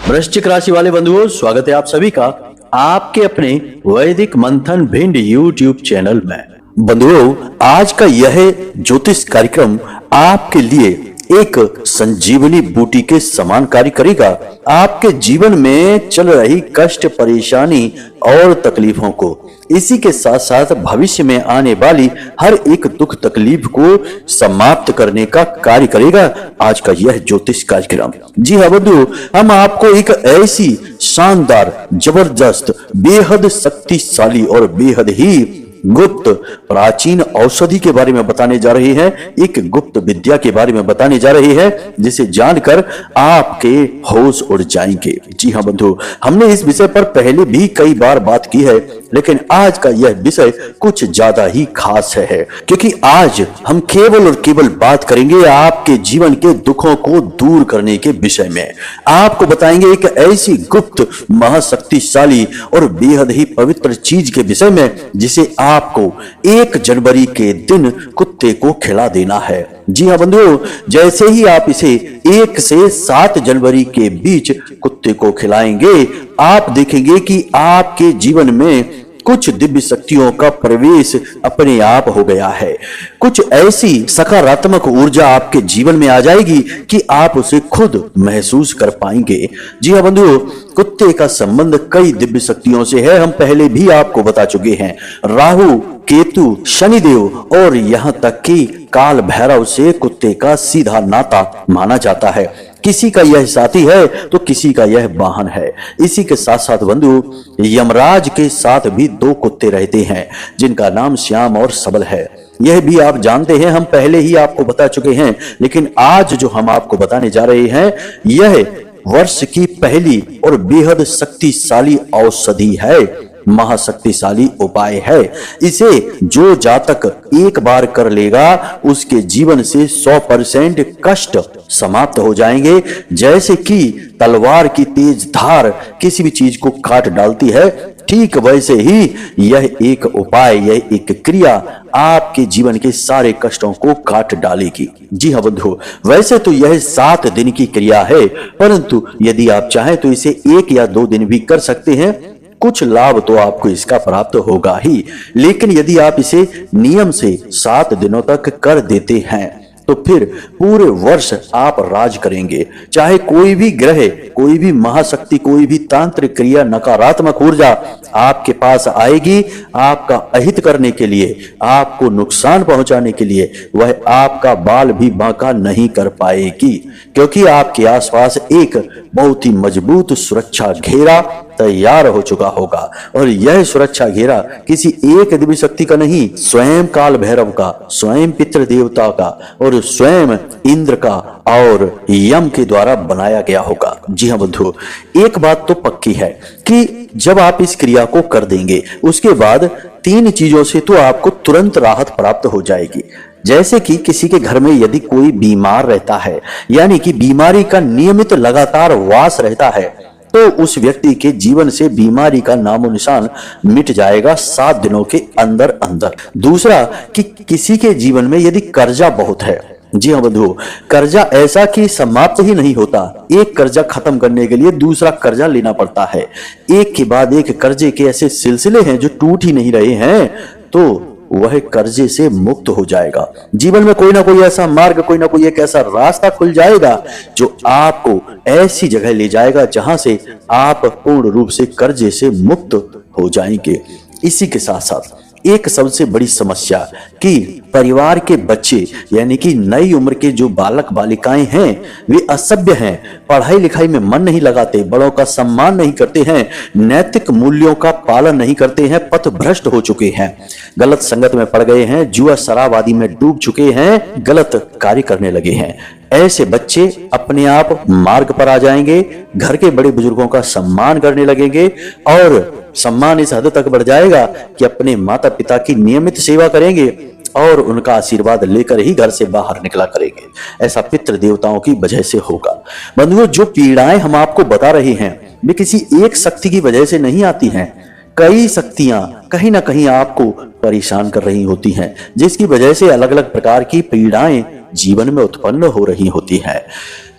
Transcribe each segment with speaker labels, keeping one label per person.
Speaker 1: वृश्चिक राशि वाले बंधुओं, स्वागत है आप सभी का आपके अपने वैदिक मंथन भिंड यूट्यूब चैनल में। बंधुओं, आज का यह ज्योतिष कार्यक्रम आपके लिए एक संजीवनी बूटी के समान कार्य करेगा। आपके जीवन में चल रही कष्ट, परेशानी और तकलीफों को, इसी के साथ साथ भविष्य में आने वाली हर एक दुख तकलीफ को समाप्त करने का कार्य करेगा आज का यह ज्योतिष कार्यक्रम। जी हाँ बंधु, हम आपको एक ऐसी शानदार, जबरदस्त, बेहद शक्तिशाली और बेहद ही गुप्त प्राचीन औषधि के बारे में बताने जा रहे हैं। एक गुप्त विद्या के बारे में बताने जा रहे हैं जिसे जानकर आपके होश उड़ जाएंगे। जी हाँ बंधु, हमने इस विषय पर पहले भी कई बार बात की है, लेकिन आज का यह विषय कुछ ज्यादा ही खास है, क्योंकि आज हम केवल और केवल बात करेंगे आपके जीवन के दुखों को दूर करने के विषय में। आपको बताएंगे एक ऐसी गुप्त, महाशक्तिशाली और बेहद ही पवित्र चीज के विषय में जिसे आपको 1 जनवरी के दिन कुत्ते को खिला देना है। जी हाँ बंधुओं, जैसे ही आप इसे 1 से 7 जनवरी के बीच कुत्ते को खिलाएंगे, आप देखेंगे कि आपके जीवन में कुछ दिव्य शक्तियों का प्रवेश अपने आप हो गया है। कुछ ऐसी सकारात्मक ऊर्जा आपके जीवन में आ जाएगी कि आप उसे खुद महसूस कर पाएंगे। जी हाँ बंधुओं, कुत्ते का संबंध कई दिव्य शक्तियों से है। हम पहले भी आपको बता चुके हैं। राहु, केतु, शनिदेव और यहाँ तक कि काल भैरव से कुत्ते का सीधा नाता माना जाता है। किसी का यह साथी है तो किसी का यह वाहन है। इसी के साथ साथ बंधु, यमराज के साथ भी 2 कुत्ते रहते हैं जिनका नाम श्याम और सबल है। यह भी आप जानते हैं, हम पहले ही आपको बता चुके हैं, लेकिन आज जो हम आपको बताने जा रहे हैं यह वर्ष की पहली और बेहद शक्तिशाली औषधि है, महाशक्तिशाली उपाय है। इसे जो जातक एक बार कर लेगा उसके जीवन से 100% कष्ट समाप्त हो जाएंगे। जैसे कि तलवार की तेज धार किसी भी चीज को काट डालती है, ठीक वैसे ही यह एक उपाय, यह एक क्रिया आपके जीवन के सारे कष्टों को काट डालेगी। जी हाँ बंधु, वैसे तो यह 7 दिन की क्रिया है, परंतु यदि आप चाहें तो इसे 1 या 2 दिन भी कर सकते हैं। कुछ लाभ तो आपको इसका प्राप्त होगा ही, लेकिन यदि आप इसे नियम से 7 दिनों तक कर देते हैं तो फिर पूरे वर्ष आप राज करेंगे। चाहे कोई भी ग्रह, कोई भी महाशक्ति, कोई भी तांत्रिक क्रिया, नकारात्मक ऊर्जा आपके पास आएगी आपका अहित करने के लिए, आपको नुकसान पहुंचाने के लिए, वह आपका बाल भी बांका नहीं कर पाएगी, क्योंकि आपके आसपास एक बहुत ही मजबूत सुरक्षा घेरा तैयार हो चुका होगा। और यह सुरक्षा घेरा किसी एक दिव्य शक्ति का नहीं, स्वयं काल भैरव का, स्वयं पितृ देवता का और स्वयं इंद्र का और यम के द्वारा बनाया गया होगा। जी हाँ बंधु, एक बात तो पक्की है कि जब आप इस क्रिया को कर देंगे उसके बाद 3 चीजों से तो आपको तुरंत राहत प्राप्त हो जाएगी। जैसे कि किसी के घर में यदि कोई बीमार रहता है, यानी कि बीमारी का नियमित लगातार वास रहता है, तो उस व्यक्ति के जीवन से बीमारी का नामो निशान मिट जाएगा 7 दिनों के अंदर अंदर। दूसरा कि किसी के जीवन में यदि कर्जा बहुत है, जी हाँ बंधु, कर्जा ऐसा कि समाप्त ही नहीं होता, एक कर्जा खत्म करने के लिए दूसरा कर्जा लेना पड़ता है, एक के बाद एक कर्जे के ऐसे सिलसिले हैं जो टूट ही नहीं रहे हैं, तो वह कर्जे से मुक्त हो जाएगा। जीवन में कोई ना कोई ऐसा मार्ग, कोई ना कोई एक ऐसा रास्ता खुल जाएगा जो आपको ऐसी जगह ले जाएगा जहां से आप पूर्ण रूप से कर्जे से मुक्त हो जाएंगे। इसी के साथ साथ एक सबसे बड़ी समस्या कि परिवार के बच्चे, यानी कि नई उम्र के जो बालक बालिकाएं हैं, वे असभ्य हैं, पढ़ाई लिखाई में मन नहीं लगाते, बड़ों का सम्मान नहीं करते हैं, नैतिक मूल्यों का पालन नहीं करते हैं, पथभ्रष्ट हो चुके हैं, गलत संगत में पड़ गए हैं, जुआ शराब आदि में डूब चुके हैं, गलत कार्य करने लगे हैं। ऐसे बच्चे अपने आप मार्ग पर आ जाएंगे, घर के बड़े बुजुर्गों का सम्मान करने लगेंगे और सम्मान इस हद तक बढ़ जाएगा कि अपने माता पिता की नियमित सेवा करेंगे और उनका आशीर्वाद लेकर ही घर से बाहर निकला करेंगे। ऐसा पितृ देवताओं की वजह से होगा। बंधुओं, जो पीड़ाएं हम आपको बता रहे हैं वे किसी एक शक्ति की वजह से नहीं आती हैं। कई शक्तियां कहीं ना कहीं आपको परेशान कर रही होती हैं, जिसकी वजह से अलग अलग प्रकार की पीड़ाएं जीवन में उत्पन्न हो रही होती हैं।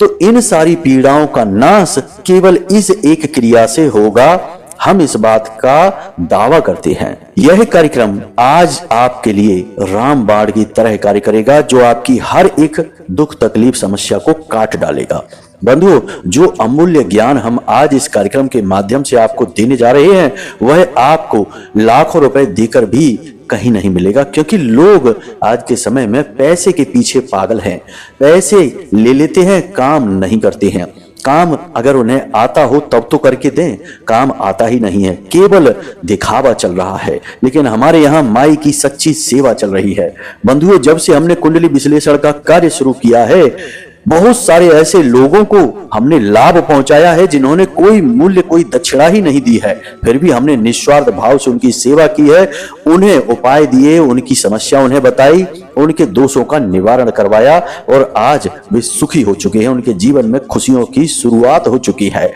Speaker 1: तो इन सारी पीड़ाओं का नाश केवल इस एक क्रिया से होगा, हम इस बात का दावा करते हैं। यह कार्यक्रम आज आपके लिए रामबाण की तरह कार्य करेगा, जो आपकी हर एक दुख तकलीफ समस्या को काट डालेगा। बंधुओं, जो अमूल्य ज्ञान हम आज इस कार्यक्रम के माध्यम से आपको देने जा रहे हैं, वह आपको लाखों रुपए देकर भी कहीं नहीं मिलेगा, क्योंकि लोग आज के समय में पैसे के पीछे पागल हैं। पैसे ले लेते हैं, काम नहीं करते हैं। काम अगर उन्हें आता हो तब तो करके दें, काम आता ही नहीं है, केवल दिखावा चल रहा है। लेकिन हमारे यहाँ माई की सच्ची सेवा चल रही है। बंधुओं, जब से हमने कुंडली विश्लेषण का कार्य शुरू किया है, बहुत सारे ऐसे लोगों को हमने लाभ पहुंचाया है जिन्होंने कोई मूल्य, कोई दक्षिणा ही नहीं दी है, फिर भी हमने निस्वार्थ भाव से उनकी सेवा की है, उन्हें उपाय दिए, उनकी समस्या उन्हें बताई, उनके दोषों का निवारण करवाया और आज वे सुखी हो चुके हैं। उनके जीवन में खुशियों की शुरुआत हो चुकी है।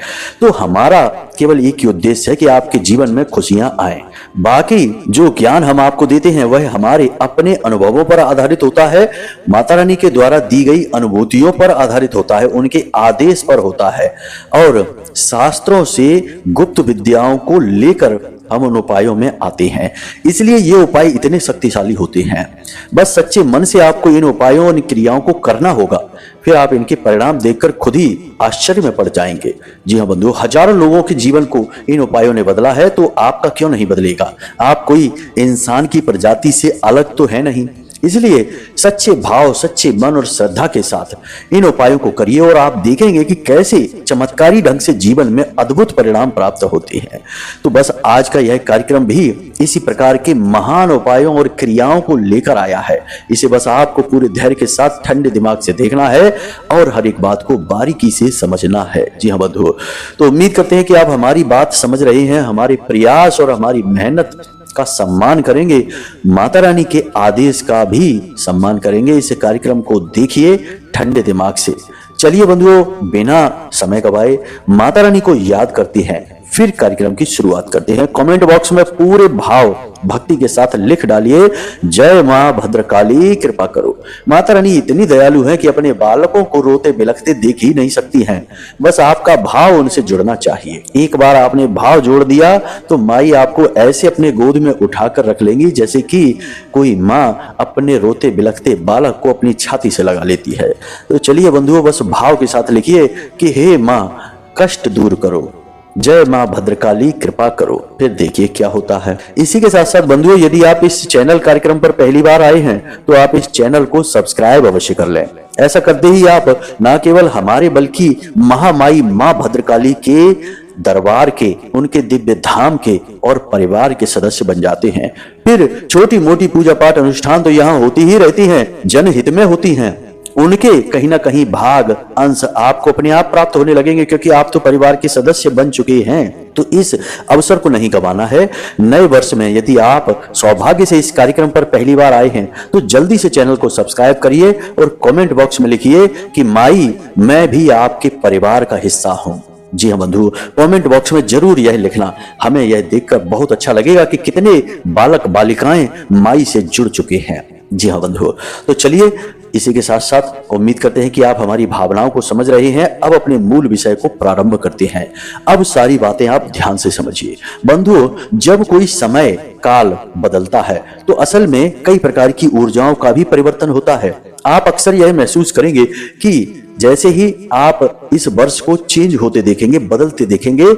Speaker 1: तो हमारा केवल एक ही उद्देश्य है कि आपके जीवन में खुशियां आए। बाकी जो ज्ञान हम आपको देते हैं वह हमारे अपने अनुभवों पर आधारित होता है, माता रानी के द्वारा दी गई अनुभूतियों पर आधारित होता है, उनके आदेश पर होता है और शास्त्रों से गुप्त विद्याओं को लेकर हम उन उपायों में आते हैं। इसलिए ये उपाय इतने शक्तिशाली होते हैं। बस सच्चे मन से आपको इन उपायों और क्रियाओं को करना होगा, फिर आप इनके परिणाम देखकर खुद ही आश्चर्य में पड़ जाएंगे। जी हाँ बंधुओं, हजारों लोगों के जीवन को इन उपायों ने बदला है, तो आपका क्यों नहीं बदलेगा? आप कोई इंसान की प्रजाति से अलग तो है नहीं। इसलिए सच्चे भाव, सच्चे मन और श्रद्धा के साथ इन उपायों को करिए और आप देखेंगे कि कैसे चमत्कारी ढंग से जीवन में अद्भुत परिणाम प्राप्त होते हैं। तो बस आज का यह कार्यक्रम भी इसी प्रकार के महान उपायों और क्रियाओं को लेकर आया है। इसे बस आपको पूरे धैर्य के साथ ठंडे दिमाग से देखना है और हर एक बात को बारीकी से समझना है। जी हाँ बंधुओं, तो उम्मीद करते हैं कि आप हमारी बात समझ रहे हैं, हमारे प्रयास और हमारी मेहनत का सम्मान करेंगे, माता रानी के आदेश का भी सम्मान करेंगे। इस कार्यक्रम को देखिए ठंडे दिमाग से। चलिए बंधुओं, बिना समय गवाए माता रानी को याद करते हैं, फिर कार्यक्रम की शुरुआत करते हैं। कमेंट बॉक्स में पूरे भाव भक्ति के साथ लिख डालिए, जय मां भद्रकाली कृपा करो। माता रानी इतनी दयालु है कि अपने बालकों को रोते बिलखते देख ही नहीं सकती हैं। बस आपका भाव उनसे जुड़ना चाहिए। एक बार आपने भाव जोड़ दिया तो माई आपको ऐसे अपने गोद में उठाकर रख लेंगी जैसे कि कोई माँ अपने रोते बिलखते बालक को अपनी छाती से लगा लेती है। तो चलिए बंधुओं, बस भाव के साथ लिखिए कि हे माँ कष्ट दूर करो, जय मां भद्रकाली कृपा करो, फिर देखिए क्या होता है। इसी के साथ साथ बंधुओं, यदि आप इस चैनल कार्यक्रम पर पहली बार आए हैं तो आप इस चैनल को सब्सक्राइब अवश्य कर लें। ऐसा करते ही आप न केवल हमारे बल्कि महामाई मां भद्रकाली के दरबार के, उनके दिव्य धाम के और परिवार के सदस्य बन जाते हैं। फिर छोटी मोटी पूजा पाठ अनुष्ठान तो यहाँ होती ही रहती हैं, जनहित में होती हैं। उनके कहीं ना कहीं भाग अंश आपको अपने आप प्राप्त होने लगेंगे, क्योंकि आप तो परिवार के सदस्य बन चुके हैं। तो इस अवसर को नहीं गंवाना है। नए वर्ष में यदि आप सौभाग्य से इस कार्यक्रम पर पहली बार आए हैं तो जल्दी से चैनल को सब्सक्राइब करिए और कमेंट बॉक्स में लिखिए कि माई मैं भी आपके परिवार का हिस्सा हूं। जी हाँ बंधु, कमेंट बॉक्स में जरूर यह लिखना। हमें यह देखकर बहुत अच्छा लगेगा कि कितने बालक बालिकाएं माई से जुड़ चुके हैं। जी हाँ बंधु, तो चलिए इसी के साथ साथ उम्मीद करते हैं कि आप हमारी भावनाओं को समझ रहे हैं। अब अपने मूल विषय को प्रारंभ करते हैं। अब सारी बातें आप ध्यान से समझिए। बंधुओं, जब कोई समय काल बदलता है तो असल में कई प्रकार की ऊर्जाओं का भी परिवर्तन होता है। आप अक्सर यह महसूस करेंगे कि जैसे ही आप इस वर्ष को चेंज होते देखेंगे, बदलते देखेंगे,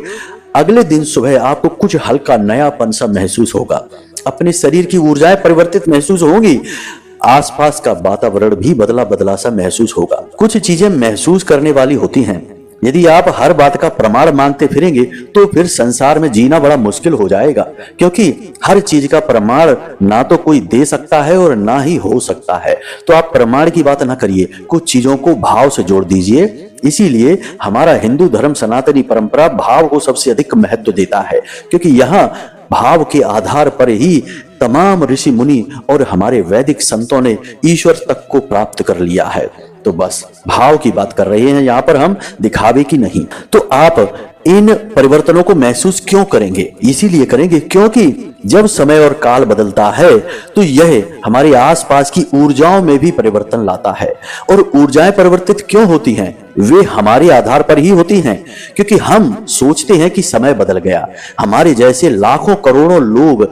Speaker 1: अगले दिन सुबह आपको कुछ हल्का नयापन सा महसूस होगा। अपने शरीर की ऊर्जाएं परिवर्तित महसूस होंगी। आसपास का वातावरण भी बदला बदला सा महसूस होगा। कुछ चीजें महसूस करने वाली होती हैं। यदि आप हर बात का प्रमाण मांगते फिरेंगे तो फिर संसार में जीना बड़ा मुश्किल हो जाएगा, क्योंकि हर चीज का प्रमाण ना तो कोई दे सकता है और ना ही हो सकता है। तो आप प्रमाण की बात ना करिए, कुछ चीजों को भाव से जोड़ दीजिए। इसीलिए हमारा हिंदू धर्म सनातनी परंपरा भाव को सबसे अधिक महत्व देता है, क्योंकि यहाँ भाव के आधार पर ही तमाम ऋषि मुनि और हमारे वैदिक संतों ने ईश्वर तक को प्राप्त कर लिया है। तो बस भाव की बात कर रहे हैं यहाँ पर हम, दिखावे की नहीं। तो आप इन परिवर्तनों को महसूस क्यों करेंगे? इसीलिए करेंगे क्योंकि जब समय और काल बदलता है तो यह हमारे आसपास की ऊर्जाओं में भी परिवर्तन लाता है। और ऊर्जाएं परिवर्तित क्यों होती हैं? वे हमारे आधार पर ही होती हैं, क्योंकि हम सोचते हैं कि समय बदल गया। हमारे जैसे लाखों करोड़ों लोग,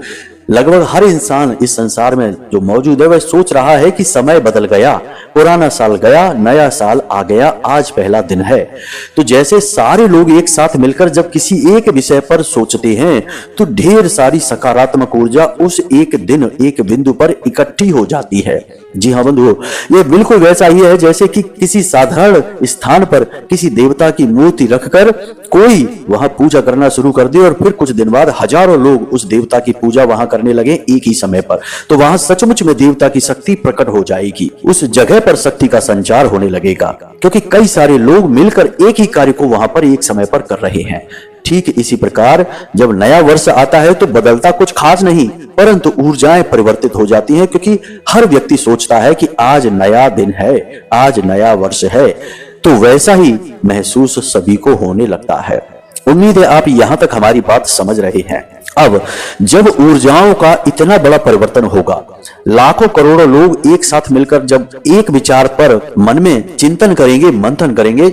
Speaker 1: लगभग हर इंसान इस संसार में जो मौजूद है वह सोच रहा है कि समय बदल गया, पुराना साल गया, नया साल आ गया, आज पहला दिन है। तो जैसे सारे लोग एक साथ मिलकर जब किसी एक विषय पर सोचते हैं तो ढेर सारी सकारात्मक ऊर्जा उस एक दिन एक बिंदु पर इकट्ठी हो जाती है। जी हाँ बंधुओं, ये बिल्कुल वैसा ही है जैसे कि किसी साधारण स्थान पर किसी देवता की मूर्ति रखकर कोई वहां पूजा करना शुरू कर दे और फिर कुछ दिन बाद हजारों लोग उस देवता की पूजा वहां करने लगे एक ही समय पर, तो वहां सचमुच में देवता की शक्ति प्रकट हो जाएगी। उस जगह पर शक्ति का संचार होने लगेगा, क्योंकि कई सारे लोग मिलकर एक ही कार्य को वहां पर एक समय पर कर रहे हैं। ठीक इसी प्रकार जब नया वर्ष आता है तो बदलता कुछ खास नहीं, परंतु ऊर्जाएं परिवर्तित हो जाती हैं, क्योंकि हर व्यक्ति सोचता है कि आज नया दिन है, आज नया वर्ष है। तो वैसा ही महसूस सभी को होने लगता है। उम्मीद है आप यहां तक हमारी बात समझ रहे हैं। अब जब ऊर्जाओं का इतना बड़ा परिवर्तन होगा, लाखों करोड़ों लोग एक साथ मिलकर जब एक विचार पर मन में चिंतन करेंगे, मंथन करेंगे,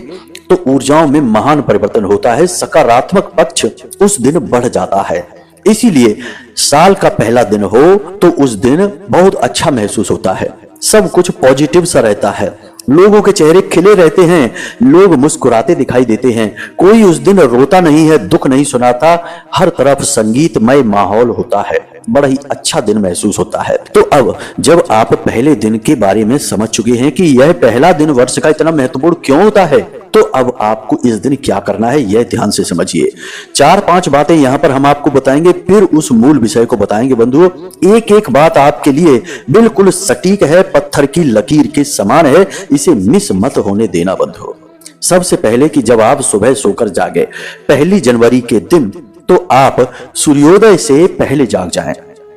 Speaker 1: तो ऊर्जाओं में महान परिवर्तन होता है। सकारात्मक पक्ष उस दिन बढ़ जाता है। इसीलिए साल का पहला दिन हो तो उस दिन बहुत अच्छा महसूस होता है, सब कुछ पॉजिटिव सा रहता है, लोगों के चेहरे खिले रहते हैं, लोग मुस्कुराते दिखाई देते हैं, कोई उस दिन रोता नहीं है, दुख नहीं सुनाता, हर तरफ संगीतमय माहौल होता है, बड़ा ही अच्छा दिन महसूस होता है। तो अब जब आप पहले दिन के बारे में समझ चुके हैं कि यह पहला दिन वर्ष का इतना महत्वपूर्ण क्यों होता है, तो अब आपको इस दिन क्या करना है यह ध्यान से समझिए। 4-5 बातें यहां पर हम आपको बताएंगे, फिर उस मूल विषय को बताएंगे। बंधुओं, एक एक बात आपके लिए बिल्कुल सटीक है, पत्थर की लकीर के समान है, इसे मिस मत होने देना बंधुओं। सबसे पहले कि जब आप सुबह सोकर जागे 1 जनवरी के दिन, तो आप सूर्योदय से पहले जाग जाएं।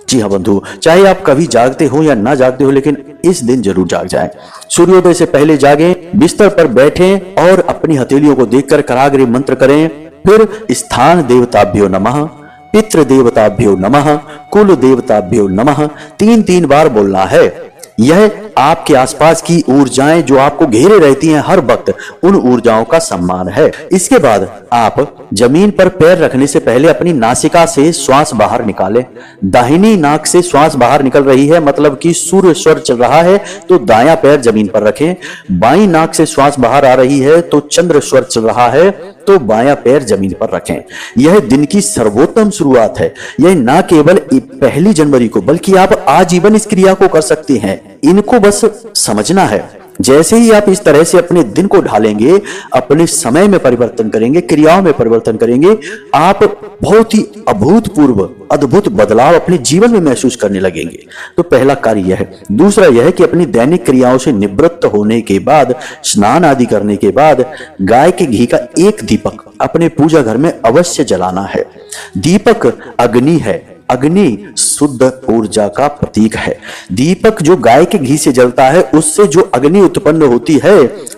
Speaker 1: जी हाँ बंधु, चाहे आप कभी जागते हो या ना जागते हो, लेकिन इस दिन जरूर जाग जाएं। सूर्योदय से पहले जागें, बिस्तर पर बैठें और अपनी हथेलियों को देखकर कराग्रे मंत्र करें। फिर स्थान देवताभ्यो नमः, पितृ देवताभ्यो नमः, कुल देवताभ्यो नमः 3-3 बार बोलना है। यह आपके आसपास की ऊर्जाएं जो आपको घेरे रहती हैं हर वक्त, उन ऊर्जाओं का सम्मान है। इसके बाद आप जमीन पर पैर रखने से पहले अपनी नासिका से श्वास बाहर निकालें। दाहिनी नाक से श्वास बाहर निकल रही है, मतलब कि सूर्य स्वर चल रहा है, तो दायां पैर जमीन पर रखें। बाईं नाक से श्वास बाहर आ रही है तो चंद्र स्वर चल रहा है, तो बायां पैर जमीन पर रखें। यह दिन की सर्वोत्तम शुरुआत है। यह ना केवल 1 जनवरी को, बल्कि आप आजीवन इस क्रिया को कर सकते हैं। इनको बस समझना है। जैसे ही आप इस तरह से अपने दिन को ढालेंगे, अपने समय में परिवर्तन करेंगे, क्रियाओं में परिवर्तन करेंगे, आप बहुत ही अभूतपूर्व अद्भुत बदलाव अपने जीवन में महसूस करने लगेंगे। तो पहला कार्य यह है। दूसरा यह है कि अपनी दैनिक क्रियाओं से निवृत्त होने के बाद, स्नान आदि करने के बाद, गाय के घी का एक दीपक अपने पूजा घर में अवश्य जलाना है। दीपक अग्नि है, अग्नि शुद्ध ऊर्जा का प्रतीक है। दीपक जो गाय के घी से जलता है, उससे जो अग्नि उत्पन्न होती है,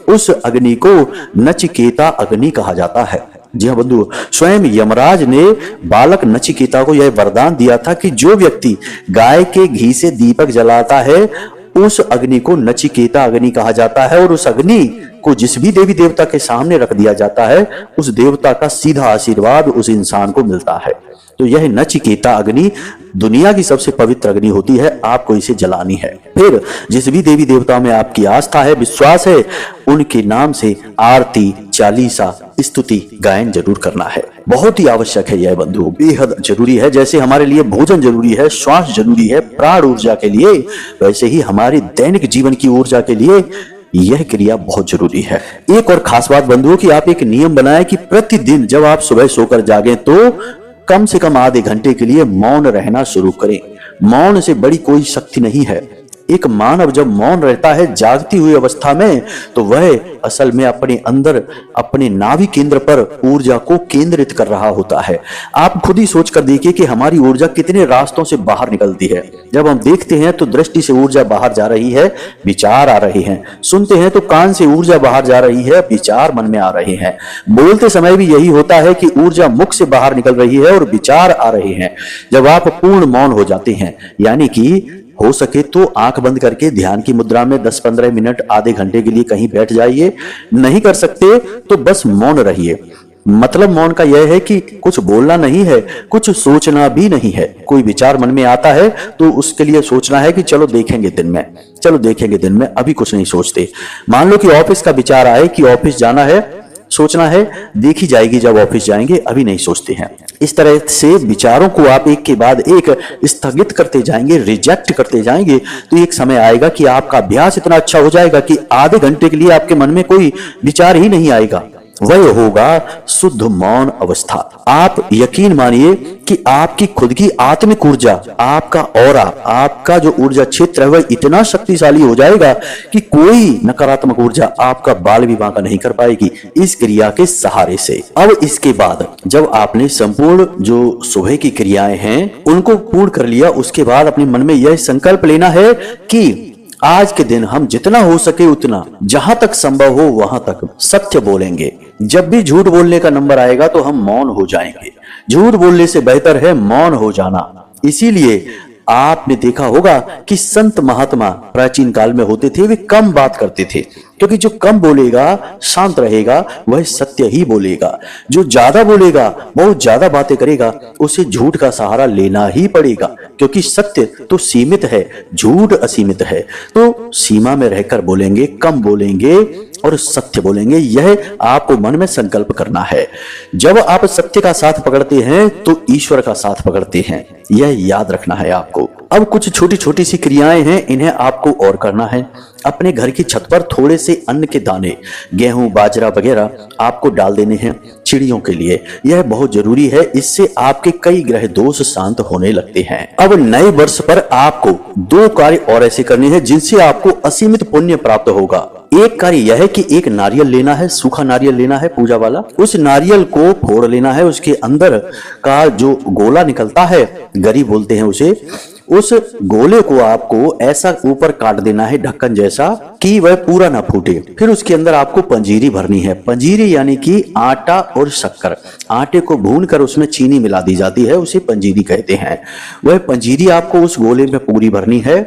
Speaker 1: उस अग्नि को नचिकेता अग्नि कहा जाता है। जी हाँ बंधु, स्वयं यमराज ने बालक नचिकेता को यह वरदान दिया था कि जो व्यक्ति गाय के घी से दीपक जलाता है, उस अग्नि को नचिकेता अग्नि कहा जाता है, और उस अग्नि को जिस भी देवी देवता के सामने रख दिया जाता है, उस देवता का सीधा आशीर्वाद उस इंसान को मिलता है। तो यह नचिकेता अग्नि दुनिया की सबसे पवित्र अग्नि होती है, आपको इसे जलानी है। फिर जिस भी देवी देवताओं में आपकी आस्था है, विश्वास है, उनके नाम से आरती, चालीसा, स्तुति गायन जरूर करना है। बहुत ही आवश्यक है यह बंधु, बेहद जरूरी है। जैसे हमारे लिए भोजन जरूरी है, श्वास जरूरी है प्राण ऊर्जा के लिए, वैसे ही हमारे दैनिक जीवन की ऊर्जा के लिए यह क्रिया बहुत जरूरी है। एक और खास बात बंधुओं कि आप एक नियम बनाएं कि प्रतिदिन जब आप सुबह सोकर जागें तो कम से कम आधे घंटे के लिए मौन रहना शुरू करें। मौन से बड़ी कोई शक्ति नहीं है। एक मानव जब मौन रहता है जागती हुई अवस्था में, तो वह असल में अपने अंदर अपने नाभि केंद्र पर ऊर्जा को केंद्रित कर रहा होता है। आप खुद ही सोच कर देखिए कि हमारी ऊर्जा कितने रास्तों से बाहर निकलती है। जब हम देखते हैं तो दृष्टि से ऊर्जा बाहर जा रही है, विचार आ रहे हैं। सुनते हैं तो कान से ऊर्जा बाहर जा रही है, विचार मन में आ रहे हैं। बोलते समय भी यही होता है कि ऊर्जा मुख से बाहर निकल रही है और विचार आ रहे हैं। जब आप पूर्ण मौन हो जाते हैं, यानी कि हो सके तो आंख बंद करके ध्यान की मुद्रा में 10-15 मिनट, आधे घंटे के लिए कहीं बैठ जाइए। नहीं कर सकते तो बस मौन रहिए। मतलब मौन का यह है कि कुछ बोलना नहीं है, कुछ सोचना भी नहीं है। कोई विचार मन में आता है तो उसके लिए सोचना है कि चलो देखेंगे दिन में, चलो देखेंगे दिन में, अभी कुछ नहीं सोचते। मान लो कि ऑफिस का विचार आए कि ऑफिस जाना है, सोचना है, देखी जाएगी जब ऑफिस जाएंगे, अभी नहीं सोचते हैं। इस तरह से विचारों को आप एक के बाद एक स्थगित करते जाएंगे, रिजेक्ट करते जाएंगे, तो एक समय आएगा कि आपका अभ्यास इतना अच्छा हो जाएगा कि आधे घंटे के लिए आपके मन में कोई विचार ही नहीं आएगा। वह होगा शुद्ध मौन अवस्था। आप यकीन मानिए कि आपकी खुद की आत्मिक ऊर्जा, आपका ऑरा, आपका जो ऊर्जा क्षेत्र है वह इतना शक्तिशाली हो जाएगा कि कोई नकारात्मक ऊर्जा आपका बाल भी बांका नहीं कर पाएगी इस क्रिया के सहारे से। अब इसके बाद जब आपने संपूर्ण जो सुबह की क्रियाएं हैं उनको पूर्ण कर लिया, उसके बाद अपने मन में यह संकल्प लेना है कि आज के दिन हम जितना हो सके उतना, जहां तक संभव हो वहां तक सत्य बोलेंगे। जब भी झूठ बोलने का नंबर आएगा तो हम मौन हो जाएंगे। झूठ बोलने से बेहतर है मौन हो जाना। इसीलिए आपने देखा होगा कि संत महात्मा प्राचीन काल में होते थे, वे कम बात करते थे, क्योंकि जो कम बोलेगा, शांत रहेगा, वह सत्य ही बोलेगा। जो ज्यादा बोलेगा, बहुत ज्यादा बातें करेगा, उसे झूठ का सहारा लेना ही पड़ेगा, क्योंकि सत्य तो सीमित है, झूठ असीमित है। तो सीमा में रहकर बोलेंगे, कम बोलेंगे और सत्य बोलेंगे। यह आपको मन में संकल्प करना है। जब आप सत्य का साथ पकड़ते हैं तो ईश्वर का साथ पकड़ते हैं, यह याद रखना है आपको। अब कुछ छोटी छोटी सी क्रियाएं हैं, इन्हें आपको और करना है। अपने घर की छत पर थोड़े से अन्न के दाने, गेहूं, बाजरा वगैरह आपको डाल देने हैं चिड़ियों के लिए। यह बहुत जरूरी है, इससे आपके कई ग्रह दोष शांत होने लगते हैं। अब नए वर्ष पर आपको 2 कार्य और ऐसे करने हैं जिनसे आपको असीमित पुण्य प्राप्त होगा। एक कार्य यह है कि एक नारियल लेना है, सूखा नारियल लेना है पूजा वाला। उस नारियल को फोड़ लेना है, उसके अंदर का जो गोला निकलता है, गरी बोलते हैं उसे, उस गोले को आपको ऐसा ऊपर काट देना है ढक्कन जैसा कि वह पूरा ना फूटे। फिर उसके अंदर आपको पंजीरी भरनी है। पंजीरी यानी कि आटा और शक्कर। आटे को भूनकर उसमें चीनी मिला दी जाती है, उसे पंजीरी कहते हैं। वह पंजीरी आपको उस गोले में पूरी भरनी है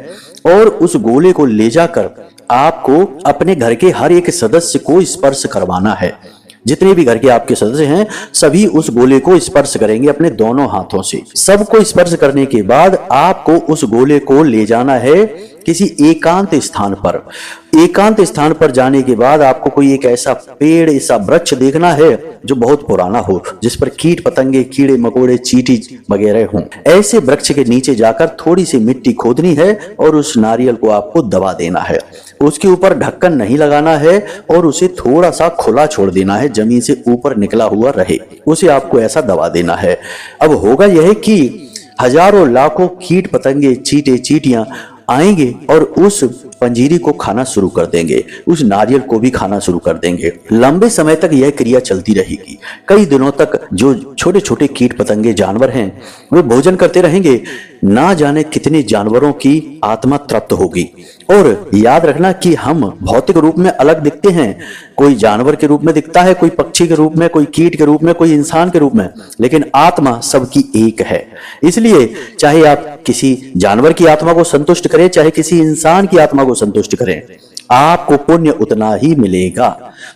Speaker 1: और उस गोले को ले जाकर आपको अपने घर के हर एक सदस्य को स्पर्श करवाना है। जितने भी घर के आपके सदस्य हैं सभी उस गोले को स्पर्श करेंगे अपने दोनों हाथों से। सबको स्पर्श करने के बाद आपको उस गोले को ले जाना है किसी एकांत स्थान पर। एकांत स्थान पर जाने के बाद आपको कोई एक ऐसा पेड़, ऐसा वृक्ष देखना है जो बहुत पुराना हो, जिस पर कीट पतंगे, कीड़े मकोड़े, चींटी वगैरह हों। ऐसे वृक्ष के नीचे जाकर थोड़ी सी मिट्टी खोदनी है और उस नारियल को आपको दबा देना है। उसके ऊपर ढक्कन नहीं लगाना है और उसे थोड़ा सा खुला छोड़ देना है, जमीन से ऊपर निकला हुआ रहे, उसे आपको ऐसा दबा देना है। अब होगा यह कि हजारों लाखों कीट पतंगे, चींटे, चींटियां आएंगे और उस पंजीरी को खाना शुरू कर देंगे, उस नारियल को भी खाना शुरू कर देंगे। लंबे समय तक यह क्रिया चलती रहेगी। कई दिनों तक जो छोटे छोटे कीट पतंगे जानवर हैं वे भोजन करते रहेंगे। ना जाने कितने जानवरों की आत्मा तृप्त होगी। और याद रखना कि हम भौतिक रूप में अलग दिखते हैं। कोई जानवर के रूप में दिखता है, कोई पक्षी के रूप में, कोई कीट के रूप में, कोई इंसान के रूप में, लेकिन आत्मा सबकी एक है। इसलिए चाहे आप किसी जानवर की आत्मा को संतुष्ट करें, चाहे किसी इंसान की आत्मा को संतुष्ट करें, आपको पुण्य उतना ही मिलेगा।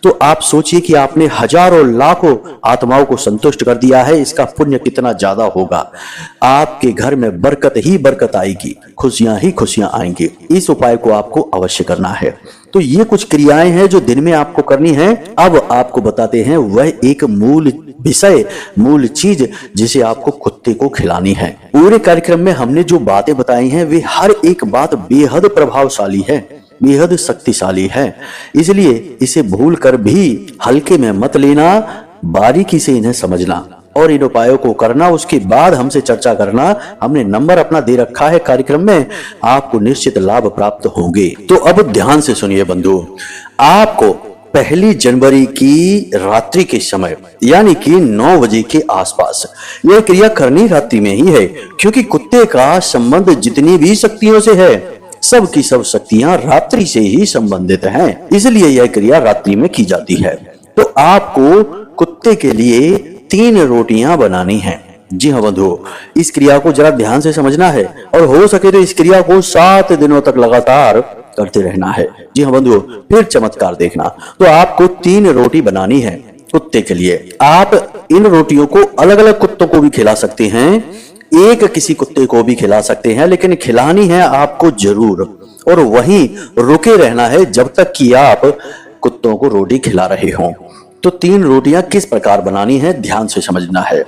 Speaker 1: तो आप सोचिए कि आपने हजारों लाखों आत्माओं को संतुष्ट कर दिया है, इसका पुण्य कितना ज्यादा होगा। आपके घर में बरकत ही बरकत आएगी, खुशियां ही खुशियां आएंगी। इस उपाय को आपको अवश्य करना है। तो ये कुछ क्रियाएं हैं जो दिन में आपको करनी है। अब आपको बताते हैं वह एक मूल विषय, मूल चीज जिसे आपको कुत्ते को खिलानी है। पूरे कार्यक्रम में हमने जो बातें बताई हैं वे हर एक बात बेहद प्रभावशाली है, बेहद शक्तिशाली है। इसलिए इसे भूल कर भी हल्के में मत लेना, बारीकी से इन्हें समझना। और इन उपायों को करना, उसके बाद हमसे चर्चा करना। हमने नंबर अपना दे रखा है कार्यक्रम में, आपको निश्चित लाभ प्राप्त होंगे। तो अब ध्यान से सुनिए बंधु, आपको 1 जनवरी की रात्रि के समय यानी कि 9 बजे के आसपास यह क्रिया करनी रात्रि में ही है, क्योंकि कुत्ते का संबंध जितनी भी शक्तियों से है, सब की सब शक्तियां रात्रि से ही संबंधित हैं, इसलिए यह क्रिया रात्रि में की जाती है। तो आपको कुत्ते के लिए 3 रोटियां बनानी हैं। जी हाँ बंधुओं, इस क्रिया को जरा ध्यान से समझना है और हो सके तो इस क्रिया को 7 दिनों तक लगातार करते रहना है। जी हाँ बंधुओं, फिर चमत्कार देखना। तो आपको 3 रोटी बनानी है कुत्ते के लिए। आप इन रोटियों को अलग अलग कुत्तों को भी खिला सकते हैं, एक किसी कुत्ते को भी खिला सकते हैं, लेकिन खिलानी है आपको जरूर और वहीं रुके रहना है जब तक कि आप कुत्तों को रोटी खिला रहे हों। तो 3 रोटियां किस प्रकार बनानी है ध्यान से समझना है।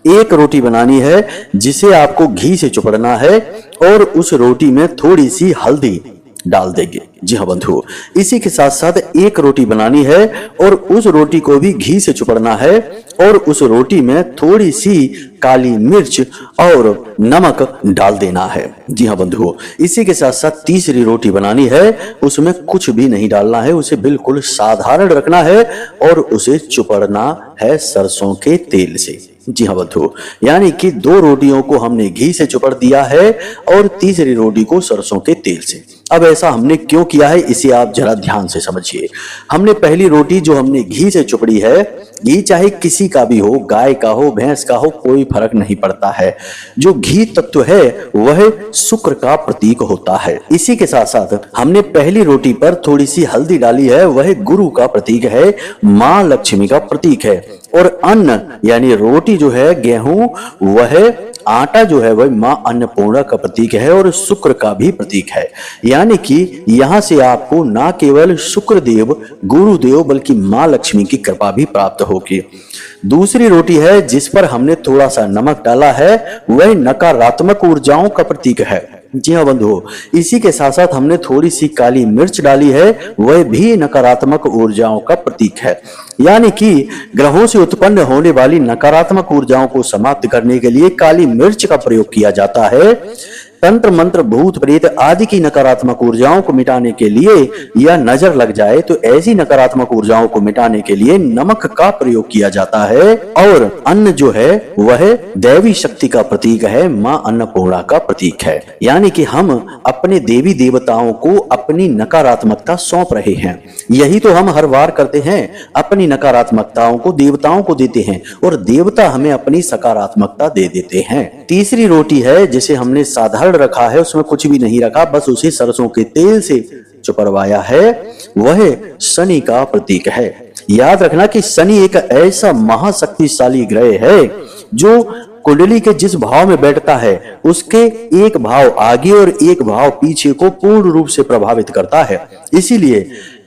Speaker 1: एक रोटी बनानी है जिसे आपको घी से चुपड़ना है और उस रोटी में थोड़ी सी हल्दी डाल देंगे। जी हाँ बंधुओं, इसी के साथ साथ एक रोटी बनानी है और उस रोटी को भी घी से चुपड़ना है और उस रोटी में थोड़ी सी काली मिर्च और नमक डाल देना है। जी हाँ बंधुओं, इसी के साथ साथ तीसरी रोटी बनानी है, उसमें कुछ भी नहीं डालना है, उसे बिल्कुल साधारण रखना है और उसे चुपड़ना है सरसों के तेल से। जी हाँ बंधुओं, यानी कि 2 रोटियों को हमने घी से चुपड़ दिया है और तीसरी रोटी को सरसों के तेल से। अब ऐसा हमने क्यों किया है इसे आप जरा ध्यान से समझिए। हमने पहली रोटी जो हमने घी से चुपड़ी है, घी चाहे किसी का भी हो, गाय का हो, भैंस का हो, कोई फर्क नहीं पड़ता है। जो घी तत्व है वह शुक्र का प्रतीक होता है। इसी के साथ साथ हमने पहली रोटी पर थोड़ी सी हल्दी डाली है, वह गुरु का प्रतीक है, मां लक्ष्मी का प्रतीक है। और अन्न यानी रोटी जो है, गेहूं, वह आटा जो है वह मां अन्नपूर्णा का प्रतीक है और शुक्र का भी प्रतीक है। यानी कि यहां से आपको ना केवल शुक्र देव, गुरुदेव, बल्कि मां लक्ष्मी की कृपा भी प्राप्त होगी। दूसरी रोटी है जिस पर हमने थोड़ा सा नमक डाला है, वह नकारात्मक ऊर्जाओं का प्रतीक है। जी हाँ बंधुओं, इसी के साथ साथ हमने थोड़ी सी काली मिर्च डाली है, वह भी नकारात्मक ऊर्जाओं का प्रतीक है। यानी कि ग्रहों से उत्पन्न होने वाली नकारात्मक ऊर्जाओं को समाप्त करने के लिए काली मिर्च का प्रयोग किया जाता है। तंत्र मंत्र, भूत प्रेत आदि की नकारात्मक ऊर्जाओं को मिटाने के लिए या नजर लग जाए तो ऐसी नकारात्मक ऊर्जाओं को मिटाने के लिए नमक का प्रयोग किया जाता है। और अन्न जो है वह दैवी शक्ति का प्रतीक है, मां अन्नपूर्णा का प्रतीक है। यानी कि हम अपने देवी देवताओं को अपनी नकारात्मकता सौंप रहे हैं। यही तो हम हर बार करते हैं, अपनी नकारात्मकताओं को देवताओं को देते हैं और देवता हमें अपनी सकारात्मकता दे देते हैं। तीसरी रोटी है जिसे हमने साधारण रखा है, उसमें कुछ भी नहीं रखा, बस उसे सरसों के तेल से चुपड़वाया है, वह शनि का प्रतीक है। याद रखना कि शनि एक ऐसा महाशक्तिशाली ग्रह है जो कुंडली के जिस भाव में बैठता है उसके एक भाव आगे और एक भाव पीछे को पूर्ण रूप से प्रभावित करता है। इसीलिए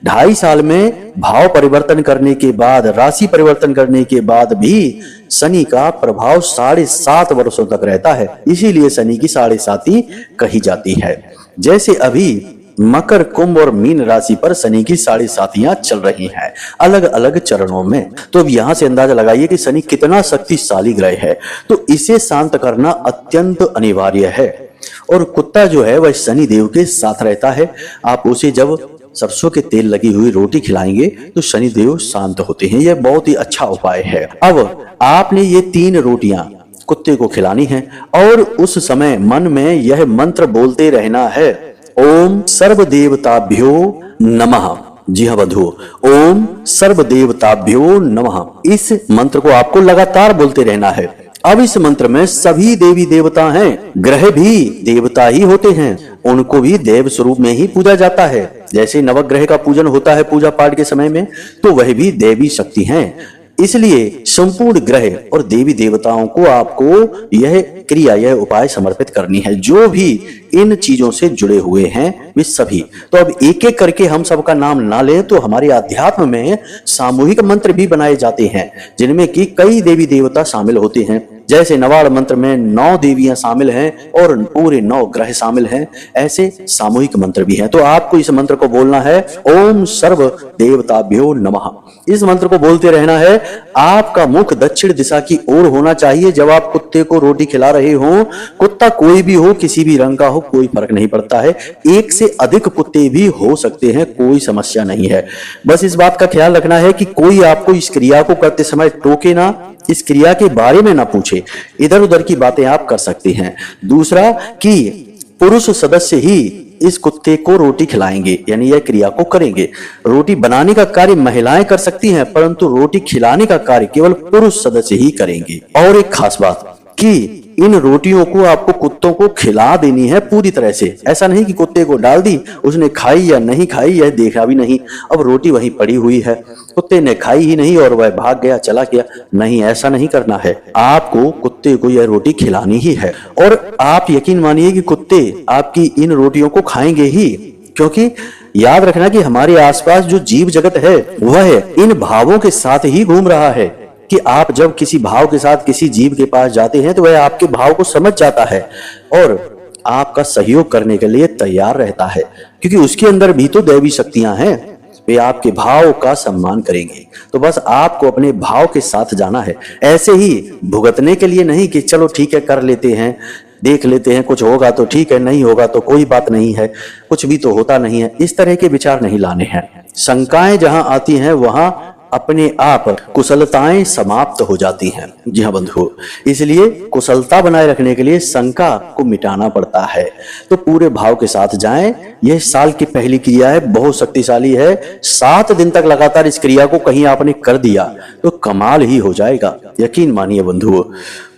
Speaker 1: 2.5 साल में भाव परिवर्तन करने के बाद, राशि परिवर्तन करने के बाद भी शनि का प्रभाव 7.5 वर्षों तक रहता है। इसीलिए शनि की 7.5 कही जाती है। जैसे अभी मकर, कुंभ और मीन राशि पर शनि की 7.5 चल रही हैं, अलग अलग चरणों में। तो अब यहां से अंदाजा लगाइए कि शनि कितना शक्तिशाली ग्रह है। तो इसे शांत करना अत्यंत अनिवार्य है। और कुत्ता जो है वह शनि देव के साथ रहता है। आप उसे जब सरसों के तेल लगी हुई रोटी खिलाएंगे तो शनि देव शांत होते हैं। यह बहुत ही अच्छा उपाय है। अब आपने ये 3 रोटियां कुत्ते को खिलानी है और उस समय मन में यह मंत्र बोलते रहना है, ओम सर्व देवताभ्यो नमः। जी हाँ बंधुओं, ओम सर्व देवताभ्यो नमः। इस मंत्र को आपको लगातार बोलते रहना है। अब इस मंत्र में सभी देवी देवता हैं, ग्रह भी देवता ही होते हैं, उनको भी देव स्वरूप में ही पूजा जाता है। जैसे नवग्रह का पूजन होता है पूजा पाठ के समय में, तो वह भी देवी शक्ति हैं। इसलिए संपूर्ण ग्रह और देवी देवताओं को आपको यह क्रिया, यह उपाय समर्पित करनी है। जो भी इन चीजों से जुड़े हुए हैं वे सभी। तो अब एक एक करके हम सबका नाम ना लें तो हमारे अध्यात्म में सामूहिक मंत्र भी बनाए जाते हैं जिनमें कि कई देवी देवता शामिल होते हैं। जैसे नवाड़ मंत्र में 9 देवियां शामिल हैं और पूरे 9 ग्रह शामिल हैं, ऐसे सामूहिक मंत्र भी हैं। तो आपको इस मंत्र को बोलना है, ओम सर्व देवताभ्यो नमः। इस मंत्र को बोलते रहना है। आपका मुख दक्षिण दिशा की ओर होना चाहिए जब आप कुत्ते को रोटी खिला रहे हो। कुत्ता कोई भी हो, किसी भी रंग का हो, कोई फर्क नहीं पड़ता है। एक से अधिक कुत्ते भी हो सकते हैं, कोई समस्या नहीं है। बस इस बात का ख्याल रखना है कि कोई आपको इस क्रिया को करते समय टोके ना, इस क्रिया के बारे में ना पूछे, इधर उधर की बातें आप कर सकते हैं। दूसरा कि पुरुष सदस्य ही इस कुत्ते को रोटी खिलाएंगे, यानी यह क्रिया को करेंगे। रोटी बनाने का कार्य महिलाएं कर सकती हैं, परंतु रोटी खिलाने का कार्य केवल पुरुष सदस्य ही करेंगे। और एक खास बात कि इन रोटियों को आपको कुत्तों को खिला देनी है पूरी तरह से। ऐसा नहीं कि कुत्ते को डाल दी, उसने खाई या नहीं खाई यह देखा भी नहीं, अब रोटी वहीं पड़ी हुई है, कुत्ते ने खाई ही नहीं और वह भाग गया, चला गया। नहीं, ऐसा नहीं करना है। आपको कुत्ते को यह रोटी खिलानी ही है। और आप यकीन मानिए कि कुत्ते आपकी इन रोटियों को खाएंगे ही, क्योंकि याद रखना कि हमारे आसपास जो जीव जगत है वह इन भावों के साथ ही घूम रहा है। कि आप जब किसी भाव के साथ किसी जीव के पास जाते हैं तो वह आपके भाव को समझ जाता है और आपका सहयोग करने के लिए तैयार रहता है, क्योंकि उसके अंदर भी तो दैवी शक्तियां हैं। वे आपके भाव का सम्मान करेंगे। तो बस आपको अपने भाव के साथ जाना है, ऐसे ही भुगतने के लिए नहीं कि चलो ठीक है कर लेते हैं, देख लेते हैं, कुछ होगा तो ठीक है, नहीं होगा तो कोई बात नहीं है, कुछ भी तो होता नहीं है। इस तरह के विचार नहीं लाने हैं। शंकाएं जहां आती हैं वहां अपने आप कुशलताएं समाप्त हो जाती हैं। जी हाँ बंधुओं, इसलिए कुशलता बनाए रखने के लिए शंका को मिटाना पड़ता है। तो पूरे भाव के साथ जाएं। यह साल की पहली क्रिया है, बहुत शक्तिशाली है। 7 दिन तक लगातार इस क्रिया को कहीं आपने कर दिया तो कमाल ही हो जाएगा, यकीन मानिए बंधुओं।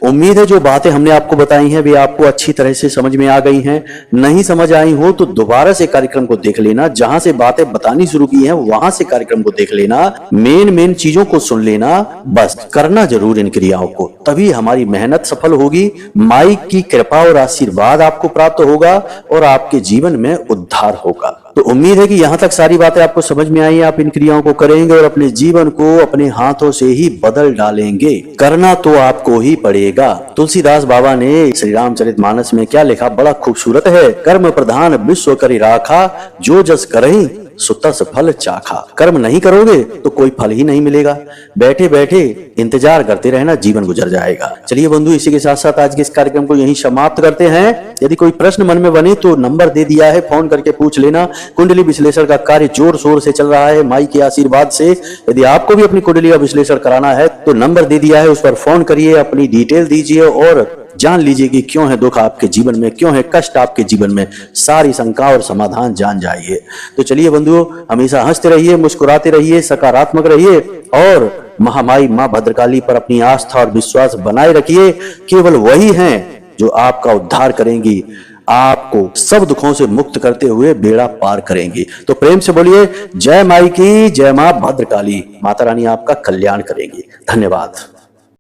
Speaker 1: उम्मीद है जो बातें हमने आपको बताई हैं वे आपको अच्छी तरह से समझ में आ गई हैं। नहीं समझ आई हो तो दोबारा से कार्यक्रम को देख लेना, जहां से बातें बतानी शुरू की हैं वहां से कार्यक्रम को देख लेना, मेन चीजों को सुन लेना। बस करना जरूर इन क्रियाओं को, तभी हमारी मेहनत सफल होगी। माई की कृपा और आशीर्वाद आपको प्राप्त होगा और आपके जीवन में उद्धार होगा। तो उम्मीद है कि यहाँ तक सारी बातें आपको समझ में आई। आप इन क्रियाओं को करेंगे और अपने जीवन को अपने हाथों से ही बदल डालेंगे। करना तो आपको ही पड़ेगा। तुलसीदास बाबा ने श्री रामचरितमानस में क्या लिखा, बड़ा खूबसूरत है। कर्म प्रधान विश्व करि राखा, जो जस करहि सुतस फल चाखा। कर्म नहीं करोगे तो कोई फल ही नहीं मिलेगा। बैठे बैठे इंतजार करते रहना, जीवन गुजर जाएगा। चलिए बंधु, इसी के साथ साथ आज के इस कार्यक्रम को यहीं समाप्त करते हैं। यदि कोई प्रश्न मन में बने तो नंबर दे दिया है, फोन करके पूछ लेना। कुंडली विश्लेषण का कार्य जोर शोर से चल रहा है माई के आशीर्वाद से। यदि आपको भी अपनी कुंडली का विश्लेषण कराना है तो नंबर दे दिया है, उस पर फोन करिए, अपनी डिटेल दीजिए और जान लीजिए कि क्यों है दुख आपके जीवन में, क्यों है कष्ट आपके जीवन में। सारी शंका और समाधान जान जाइए। तो चलिए बंधुओं, हमेशा हंसते रहिए, मुस्कुराते रहिए, सकारात्मक रहिए और महामाई मां भद्रकाली पर अपनी आस्था और विश्वास बनाए रखिए। केवल वही हैं जो आपका उद्धार करेंगी, आपको सब दुखों से मुक्त करते हुए बेड़ा पार करेंगी। तो प्रेम से बोलिए जय माई की, जय मां भद्रकाली। माता रानी आपका कल्याण करेंगी। धन्यवाद।